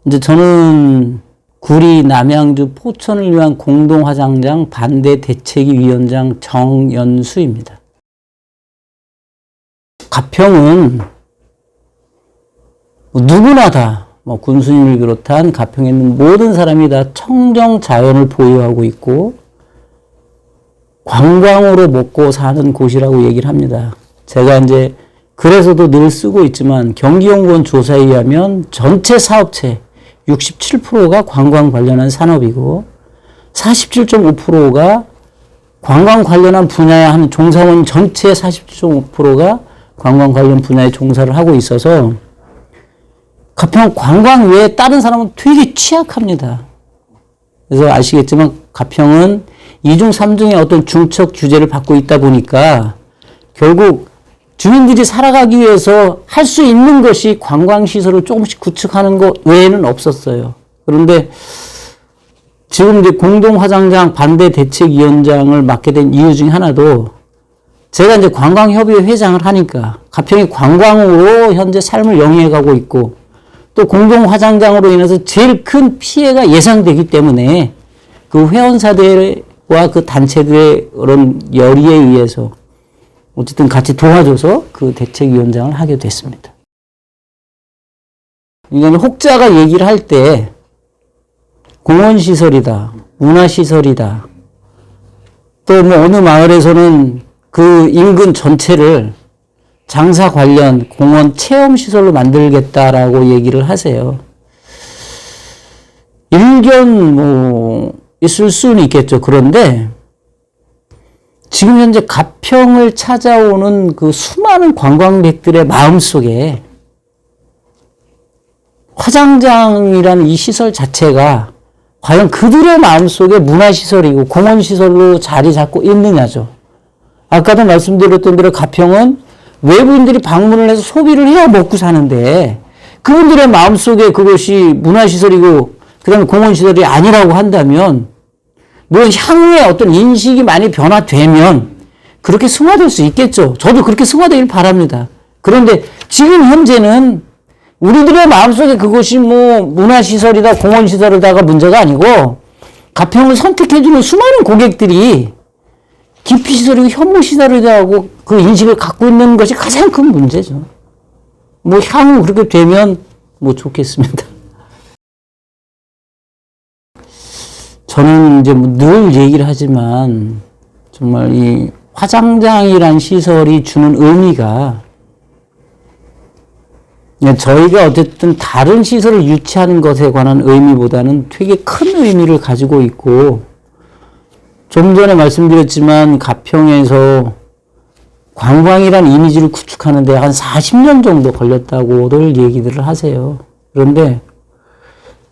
이제 저는 구리, 남양주, 포천을 위한 공동화장장 반대 대책위 위원장 정연수입니다. 가평은 누구나 다 군수님을 비롯한 가평에 있는 모든 사람이 다 청정 자연을 보유하고 있고 관광으로 먹고 사는 곳이라고 얘기를 합니다. 제가 이제 그래서도 늘 쓰고 있지만 경기연구원 조사에 의하면 전체 사업체 67%가 관광 관련한 산업이고 47.5%가 관광 관련한 분야에 하는 종사원 전체 47.5%가 관광 관련 분야에 종사를 하고 있어서 가평 관광 외에 다른 사람은 되게 취약합니다. 그래서 아시겠지만 가평은 2중, 3중의 어떤 중척 규제를 받고 있다 보니까 결국 주민들이 살아가기 위해서 할 수 있는 것이 관광시설을 조금씩 구축하는 것 외에는 없었어요. 그런데 지금 이제 공동화장장 반대 대책위원장을 맡게 된 이유 중에 하나도 제가 이제 관광협의회 회장을 하니까 가평이 관광으로 현재 삶을 영위해가고 있고 또 공동화장장으로 인해서 제일 큰 피해가 예상되기 때문에 그 회원사들과 그 단체들의 그런 열의에 의해서 어쨌든 같이 도와줘서 그 대책위원장을 하게 됐습니다. 그러니까 혹자가 얘기를 할 때 공원시설이다, 문화시설이다, 또 뭐 어느 마을에서는 그 인근 전체를 장사 관련 공원 체험시설로 만들겠다라고 얘기를 하세요. 일견 있을 수는 있겠죠. 그런데 지금 현재 가평을 찾아오는 그 수많은 관광객들의 마음속에 화장장이라는 이 시설 자체가 과연 그들의 마음속에 문화시설이고 공원시설로 자리 잡고 있느냐죠. 아까도 말씀드렸던 대로 가평은 외부인들이 방문을 해서 소비를 해야 먹고 사는데 그분들의 마음속에 그것이 문화시설이고 그 다음에 공원시설이 아니라고 한다면 물론 향후에 어떤 인식이 많이 변화되면 그렇게 승화될 수 있겠죠. 저도 그렇게 승화되길 바랍니다. 그런데 지금 현재는 우리들의 마음속에 그것이 문화시설이다 공원시설이다가 문제가 아니고 가평을 선택해주는 수많은 고객들이 기피시설이고 혐오시설이라고 그 인식을 갖고 있는 것이 가장 큰 문제죠. 향후 그렇게 되면 좋겠습니다. 저는 이제 늘 얘기를 하지만 정말 이 화장장이란 시설이 주는 의미가 저희가 어쨌든 다른 시설을 유치하는 것에 관한 의미보다는 되게 큰 의미를 가지고 있고 좀 전에 말씀드렸지만 가평에서 관광이란 이미지를 구축하는 데 한 40년 정도 걸렸다고들 얘기들을 하세요. 그런데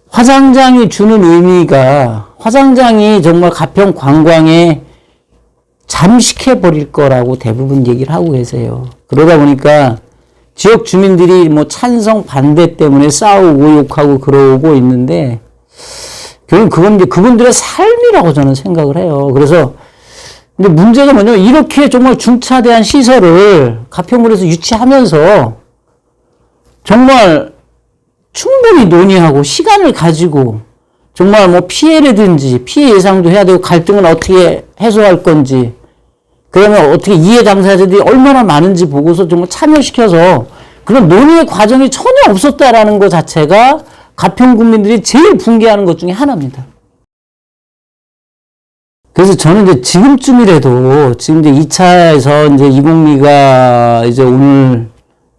화장장이 주는 의미가 화장장이 정말 가평 관광에 잠식해버릴 거라고 대부분 얘기를 하고 계세요. 그러다 보니까 지역 주민들이 찬성 반대 때문에 싸우고 욕하고 그러고 있는데 결국 그건 이제 그분들의 삶이라고 저는 생각을 해요. 그래서 근데 문제가 뭐냐면 이렇게 정말 중차대한 시설을 가평구에서 유치하면서 정말 충분히 논의하고 시간을 가지고 정말 피해라든지 피해 예상도 해야 되고 갈등은 어떻게 해소할 건지 그러면 어떻게 이해 당사자들이 얼마나 많은지 보고서 정말 참여시켜서 그런 논의의 과정이 전혀 없었다라는 것 자체가 가평 국민들이 제일 붕괴하는 것 중에 하나입니다. 그래서 저는 이제 지금쯤이라도 지금 이제 2차에서 이제 이공리가 이제 오늘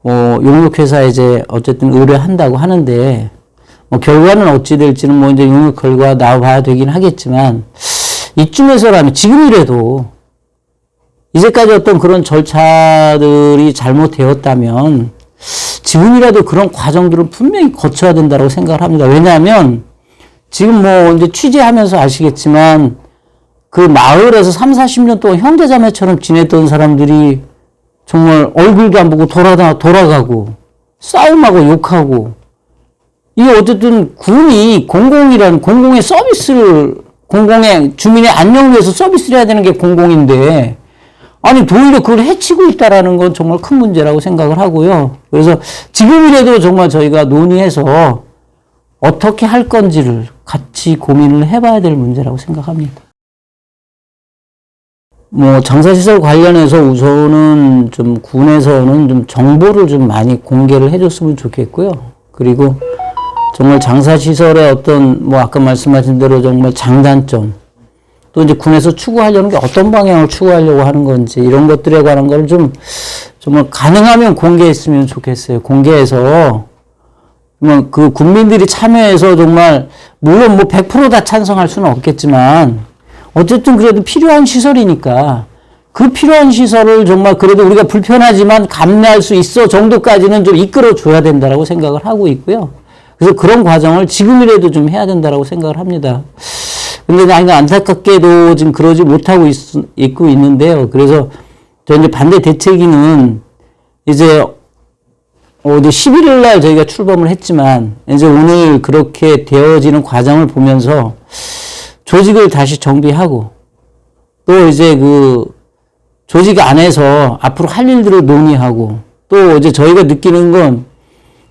용역회사에 이제 어쨌든 의뢰한다고 하는데 결과는 어찌 될지는 이제 용역 결과 나와봐야 되긴 하겠지만 이쯤에서라면 지금이라도 이제까지 어떤 그런 절차들이 잘못되었다면 지금이라도 그런 과정들을 분명히 거쳐야 된다고 생각을 합니다. 왜냐하면 지금 이제 취재하면서 아시겠지만 그 마을에서 3, 40년 동안 형제자매처럼 지냈던 사람들이 정말 얼굴도 안 보고 돌아가고 싸움하고 욕하고 이게 어쨌든 군이 공공이라는 공공의 서비스를 공공의 주민의 안녕을 위해서 서비스를 해야 되는 게 공공인데 아니 도리어 그걸 해치고 있다라는 건 정말 큰 문제라고 생각을 하고요. 그래서 지금이라도 정말 저희가 논의해서 어떻게 할 건지를 같이 고민을 해봐야 될 문제라고 생각합니다. 뭐 장사시설 관련해서 우선은 좀 군에서는 좀 정보를 좀 많이 공개를 해줬으면 좋겠고요. 그리고 정말 장사시설의 어떤 뭐 아까 말씀하신 대로 정말 장단점, 또 이제 군에서 추구하려는 게 어떤 방향을 추구하려고 하는 건지 이런 것들에 관한 걸 좀 정말 가능하면 공개했으면 좋겠어요. 공개해서 그 국민들이 참여해서 정말 물론 뭐 100% 다 찬성할 수는 없겠지만 어쨌든 그래도 필요한 시설이니까 그 필요한 시설을 정말 그래도 우리가 불편하지만 감내할 수 있어 정도까지는 좀 이끌어 줘야 된다라고 생각을 하고 있고요. 그래서 그런 과정을 지금이라도 좀 해야 된다라고 생각을 합니다. 근데 안타깝게도 지금 그러지 못하고 있고 있는데요. 그래서 저 이제 반대 대책위는 이제 11일 날 저희가 출범을 했지만 이제 오늘 그렇게 되어지는 과정을 보면서 조직을 다시 정비하고 또 이제 그 조직 안에서 앞으로 할 일들을 논의하고 또 이제 저희가 느끼는 건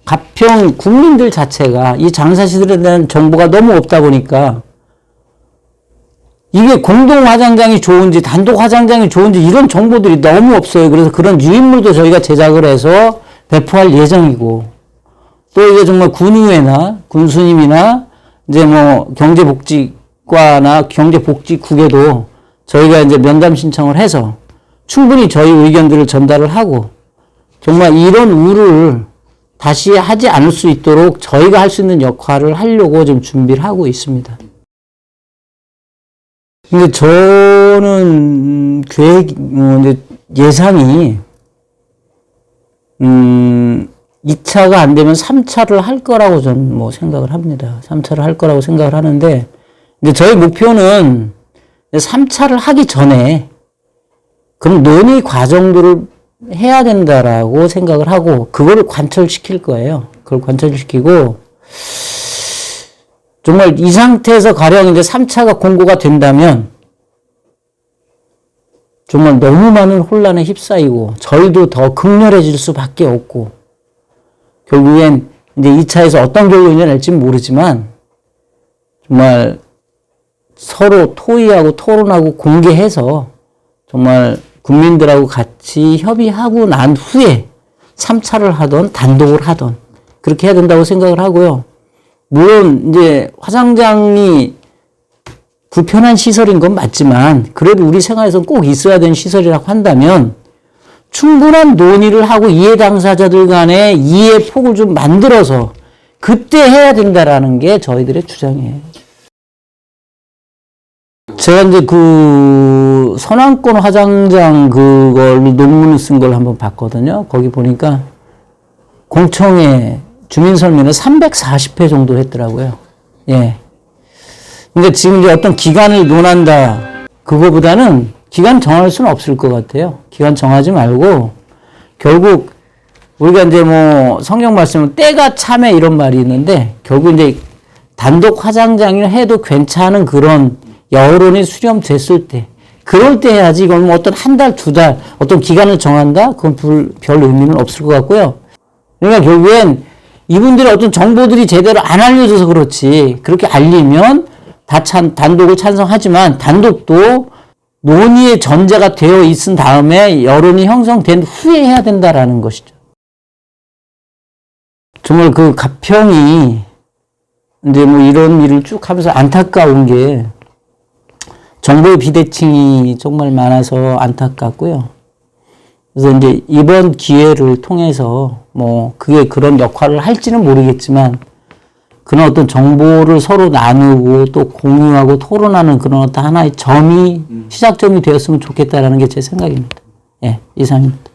가평 국민들 자체가 이 장사시설에 대한 정보가 너무 없다 보니까 이게 공동 화장장이 좋은지 단독 화장장이 좋은지 이런 정보들이 너무 없어요. 그래서 그런 유인물도 저희가 제작을 해서 배포할 예정이고 또 이제 정말 군의회나 군수님이나 이제 뭐 경제복지과나 경제복지국에도 저희가 이제 면담 신청을 해서 충분히 저희 의견들을 전달을 하고 정말 이런 우를 다시 하지 않을 수 있도록 저희가 할 수 있는 역할을 하려고 좀 준비를 하고 있습니다. 근데 저는 이제 예상이 2차가 안 되면 3차를 할 거라고 저는 뭐 생각을 합니다. 3차를 할 거라고 생각을 하는데 이제 저희 목표는 3차를 하기 전에 그런 논의 과정들을 해야 된다라고 생각을 하고 그거를 관철시킬 거예요. 그걸 관철시키고 정말 이 상태에서 가령 이제 3차가 공고가 된다면 정말 너무 많은 혼란에 휩싸이고 저희도 더 극렬해질 수밖에 없고 결국엔 이제 2차에서 어떤 결론이 날지 모르지만 정말 서로 토의하고 토론하고 공개해서 정말 국민들하고 같이 협의하고 난 후에 3차를 하던 단독을 하던 그렇게 해야 된다고 생각을 하고요. 물론 이제 화장장이 불편한 시설인 건 맞지만 그래도 우리 생활에서는 꼭 있어야 되는 시설이라고 한다면 충분한 논의를 하고 이해 당사자들 간의 이해 폭을 좀 만들어서 그때 해야 된다라는 게 저희들의 주장이에요. 제가 이제 그 선왕권 화장장 그걸 논문을 쓴 걸 한번 봤거든요. 거기 보니까 공청회 주민 설명을 340회 정도 했더라고요. 예. 근데 지금 이제 어떤 기간을 논한다. 그거보다는 기간 정할 수는 없을 것 같아요. 기간 정하지 말고 결국 우리가 이제 뭐 성경 말씀은 때가 참에 이런 말이 있는데 결국 이제 단독 화장장을 해도 괜찮은 그런 여론이 수렴됐을 때 그럴 때 해야지 이건 뭐 어떤 한 달, 두 달 어떤 기간을 정한다? 그건 별 의미는 없을 것 같고요. 그러니까 결국엔 이분들의 어떤 정보들이 제대로 안 알려져서 그렇지 그렇게 알리면 단독을 찬성하지만 단독도 논의의 전제가 되어 있은 다음에 여론이 형성된 후에 해야 된다라는 것이죠. 정말 그 가평이 이제 뭐 이런 일을 쭉 하면서 안타까운 게 정보의 비대칭이 정말 많아서 안타깝고요. 그래서 이제 이번 기회를 통해서 뭐 그게 그런 역할을 할지는 모르겠지만 그런 어떤 정보를 서로 나누고 또 공유하고 토론하는 그런 어떤 하나의 점이 시작점이 되었으면 좋겠다라는 게 제 생각입니다. 예, 이상입니다.